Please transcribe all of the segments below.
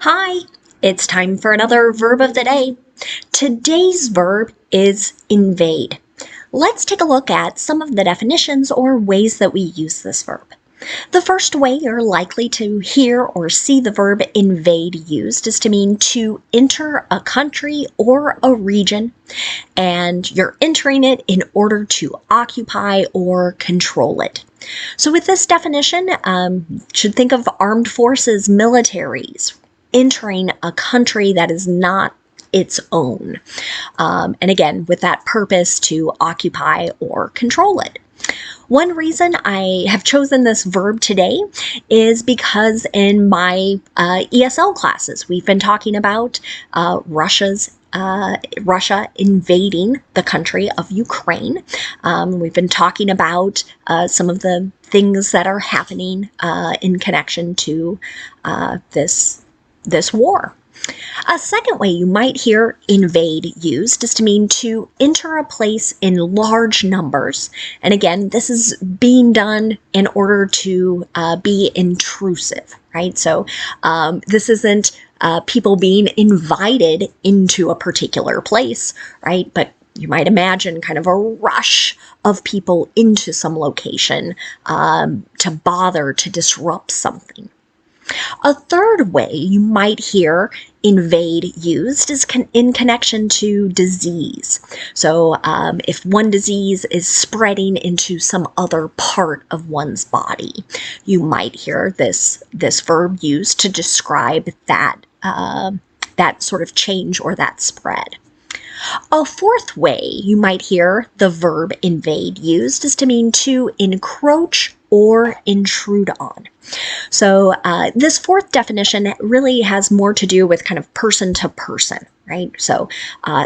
Hi, it's time for another verb of the day. Today's verb is invade. Let's take a look at some of the definitions or ways that we use this verb. The first way you're likely to hear or see the verb invade used is to mean to enter a country or a region, and you're entering it in order to occupy or control it. So with this definition, should think of armed forces, militaries, entering a country that is not its own. And again, with that purpose to occupy or control it. One reason I have chosen this verb today is because in my ESL classes, we've been talking about Russia invading the country of Ukraine. We've been talking about some of the things that are happening in connection to this war. A second way you might hear invade used is to mean to enter a place in large numbers. And again, this is being done in order to be intrusive, right? So this isn't people being invited into a particular place, right? But you might imagine kind of a rush of people into some location to bother to disrupt something. A third way you might hear invade used is in connection to disease. So if one disease is spreading into some other part of one's body, you might hear this verb used to describe that sort of change or that spread. A fourth way you might hear the verb invade used is to mean to encroach or intrude on. So this fourth definition really has more to do with kind of person to person, right? So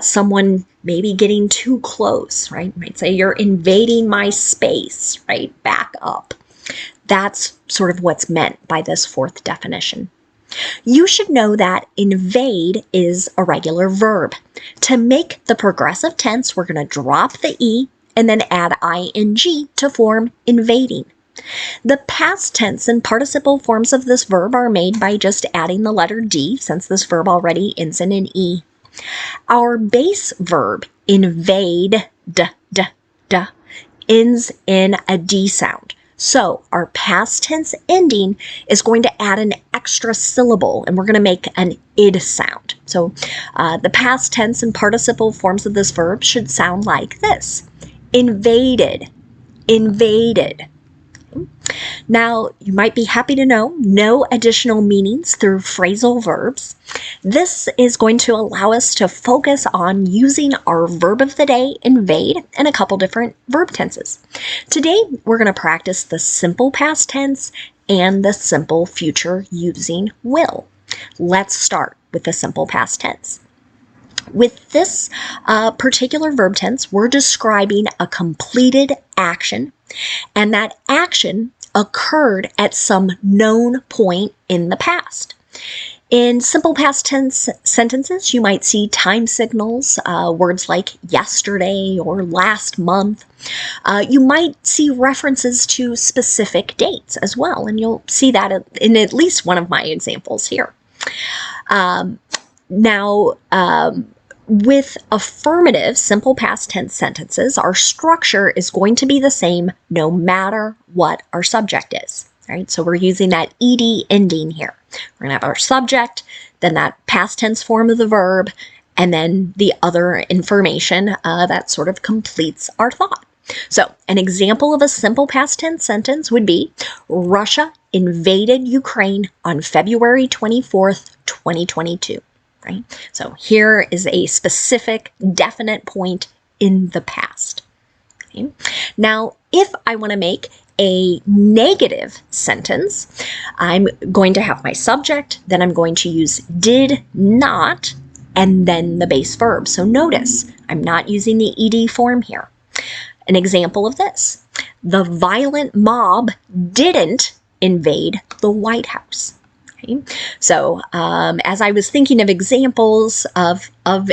someone maybe getting too close, right? You might say, you're invading my space, right? Back up. That's sort of what's meant by this fourth definition. You should know that invade is a regular verb. To make the progressive tense, we're going to drop the E and then add ing to form invading. The past tense and participle forms of this verb are made by just adding the letter D, since this verb already ends in an E. Our base verb, invade, ends in a D sound. So our past tense ending is going to add an extra syllable, and we're going to make an id sound. So the past tense and participle forms of this verb should sound like this: invaded, invaded. Now, you might be happy to know no additional meanings through phrasal verbs. This is going to allow us to focus on using our verb of the day, invade, in a couple different verb tenses. Today, we're going to practice the simple past tense and the simple future using will. Let's start with the simple past tense. With this particular verb tense, we're describing a completed action, and that action occurred at some known point in the past. In simple past tense sentences, you might see time signals, words like yesterday or last month. You might see references to specific dates as well, and you'll see that in at least one of my examples here. With affirmative simple past tense sentences, our structure is going to be the same no matter what our subject is. Right? So we're using that ed ending here. We're going to have our subject, then that past tense form of the verb, and then the other information that sort of completes our thought. So an example of a simple past tense sentence would be: Russia invaded Ukraine on February 24th, 2022. Right? So here is a specific, definite point in the past. Okay? Now, if I want to make a negative sentence, I'm going to have my subject, then I'm going to use did not, and then the base verb. So notice, I'm not using the ed form here. An example of this: the violent mob didn't invade the White House. Okay. So as I was thinking of examples of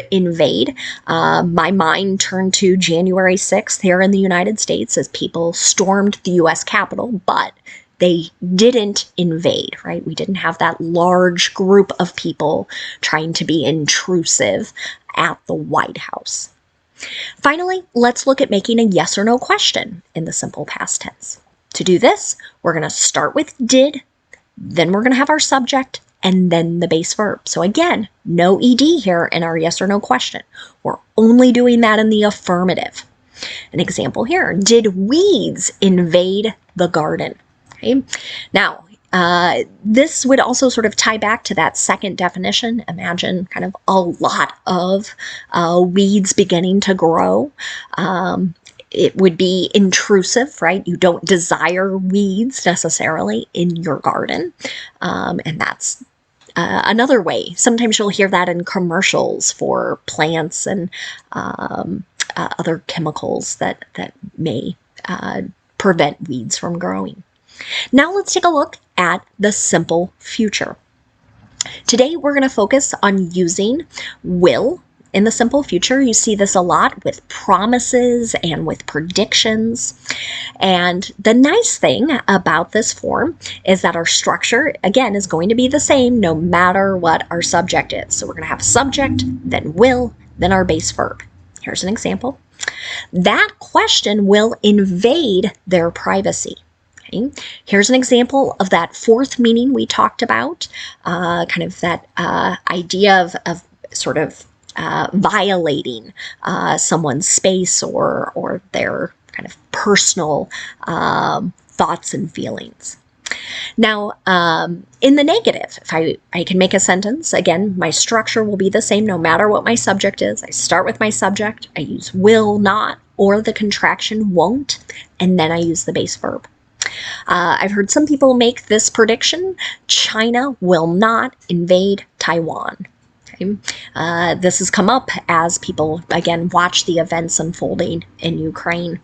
invade, my mind turned to January 6th here in the United States as people stormed the U.S. Capitol, but they didn't invade, right? We didn't have that large group of people trying to be intrusive at the White House. Finally, let's look at making a yes or no question in the simple past tense. To do this, we're going to start with did, then we're going to have our subject, and then the base verb. So again, no ed here in our yes or no question. We're only doing that in the affirmative. An example here, did weeds invade the garden? Okay. Now, this would also sort of tie back to that second definition. Imagine kind of a lot of weeds beginning to grow. It would be intrusive, right? You don't desire weeds necessarily in your garden. And that's another way. Sometimes you'll hear that in commercials for plants and other chemicals that may prevent weeds from growing. Now let's take a look at the simple future. Today we're going to focus on using will in the simple future. You see this a lot with promises and with predictions. And the nice thing about this form is that our structure, again, is going to be the same no matter what our subject is. So we're going to have subject, then will, then our base verb. Here's an example. That question will invade their privacy. Okay. Here's an example of that fourth meaning we talked about, kind of that idea of sort of violating someone's space or their kind of personal thoughts and feelings. Now, in the negative, if I can make a sentence, again, my structure will be the same no matter what my subject is. I start with my subject, I use will not or the contraction won't, and then I use the base verb. I've heard some people make this prediction: China will not invade Taiwan. Okay. This has come up as people, again, watch the events unfolding in Ukraine.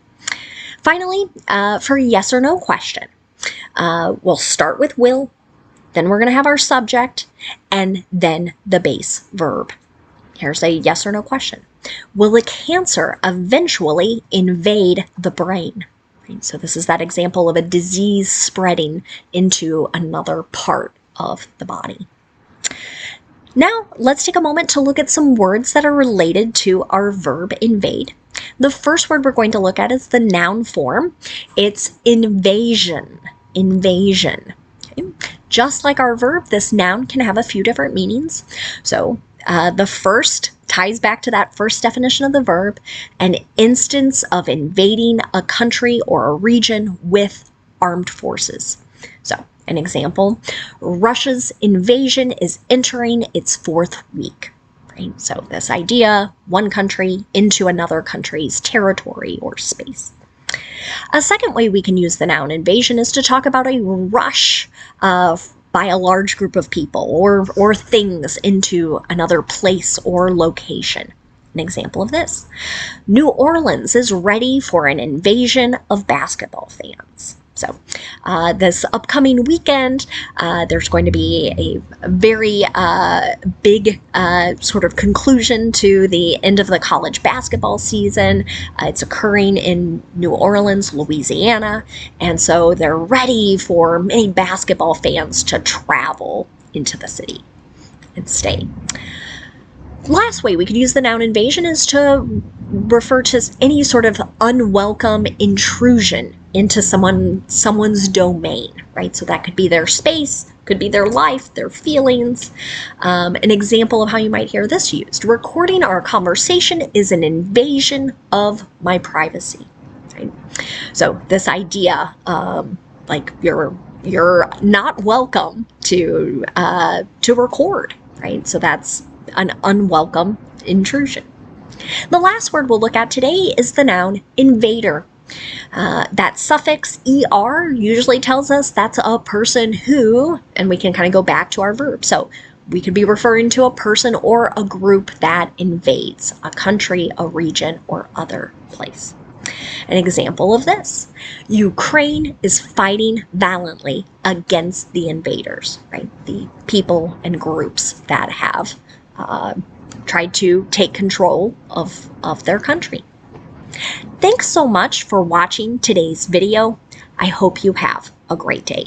Finally, for a yes or no question, we'll start with will, then we're going to have our subject, and then the base verb. Here's a yes or no question. Will a cancer eventually invade the brain? So this is that example of a disease spreading into another part of the body. Now, let's take a moment to look at some words that are related to our verb invade. The first word we're going to look at is the noun form. It's invasion. Invasion. Okay. Just like our verb, this noun can have a few different meanings. So the first ties back to that first definition of the verb, an instance of invading a country or a region with armed forces. So an example, Russia's invasion is entering its fourth week. Right? So this idea, one country into another country's territory or space. A second way we can use the noun invasion is to talk about a rush by a large group of people or things into another place or location. An example of this, New Orleans is ready for an invasion of basketball fans. So this upcoming weekend, there's going to be a very big sort of conclusion to the end of the college basketball season. It's occurring in New Orleans, Louisiana, and so they're ready for many basketball fans to travel into the city and stay. Last way we could use the noun invasion is to refer to any sort of unwelcome intrusion into someone's domain, right? So that could be their space, could be their life, their feelings. An example of how you might hear this used: recording our conversation is an invasion of my privacy. Right? So this idea, like you're not welcome to record, right? So that's an unwelcome intrusion. The last word we'll look at today is the noun invader. That suffix er usually tells us that's a person who, and we can kind of go back to our verb. So we could be referring to a person or a group that invades a country, a region, or other place. An example of this, Ukraine is fighting valiantly against the invaders, right? The people and groups that have tried to take control of their country. Thanks so much for watching today's video. I hope you have a great day.